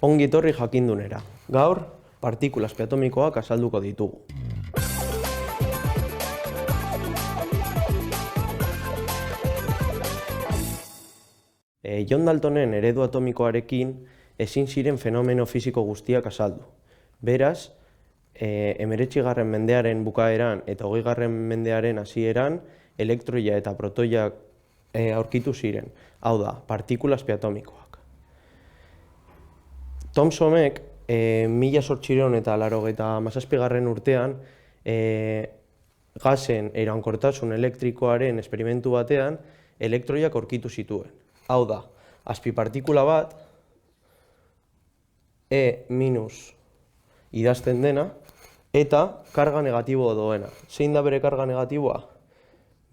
Ongi etorri jakindunera. Gaur, partikula atomikoak azalduko ditugu. John Daltonen eredu atomikoarekin ezin ziren fenomeno fisiko guztiak azaldu. Beraz, 19. mendearen bukaeran eta 20. mendearen hasieran elektroia eta protoiak aurkitu ziren. Hau da, partikula atomikoak. Thomsonek 1887 urtean gasen iraunkortasun elektrikoaren esperimentu batean elektroiak aurkitu zituen. Hau da, azpipartikula bat E- idazten dena eta karga negatibo duena. Zein da bere karga negatiboa?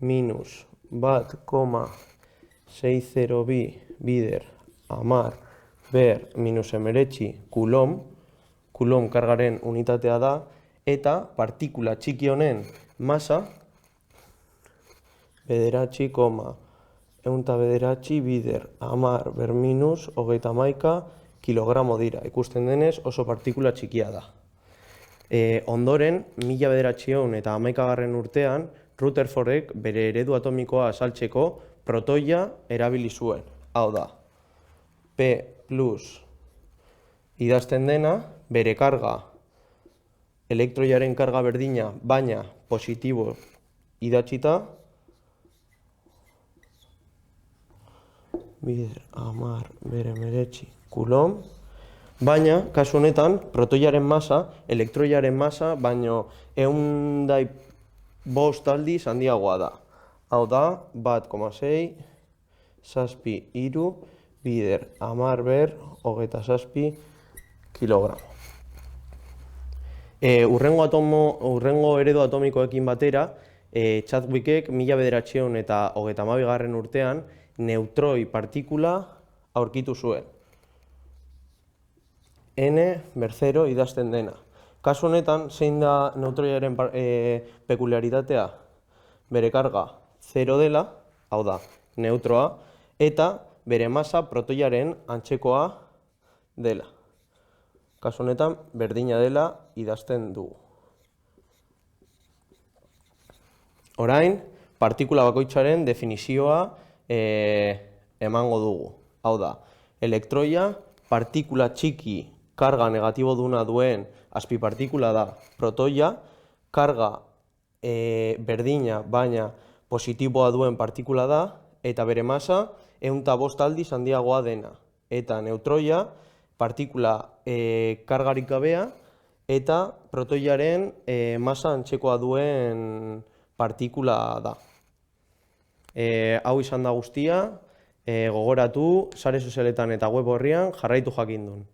-1,602 bider amar ber -19 kulom kargaren unitatea da, eta partikula txiki honen masa 9,109 bider amar ber -31 kilogramo dira. Ikusten denez oso partikula txikia da. Ondoren, 1911 urtean, Rutherfordek bere eredu atomikoa azaltzeko protoia erabili zuen. Hau da, P+ idazten dena, bere karga, elektroiaren karga berdina, baina positibo idatzita, bider amar ber 19 kulom, baina, kasu honetan, protoiaren masa, elektroiaren masa, baino 105 aldiz handiagoa da. Hau da, 1,6 bider amar ber 27 kilogramo. Hurrengo eredu atomikoekin batera, Chadwickek 1932 urtean neutroi partikula aurkitu zuen. N/0 idazten dena. Kasu honetan, zein da neutroiaren pekuliaritatea? Bere karga 0 dela, hau da, neutroa, eta bere masa protoiaren antzekoa dela. Kasu honetan, berdina dela idazten dugu. Orain, partikula bakoitzaren definizioa emango dugu. Hau da, elektroia partikula txiki karga negatibo duna duen azpipartikula da. Protoia karga berdina baina positiboa duen partikula da, eta bere masa 105 aldiz handiagoa dena. Eta neutroia partikula kargarik gabea eta protoiaren masa antzekoa duen partikula da. Hau izan da guztia, gogoratu, sare sozialetan eta web orrian jarraitu jakindun.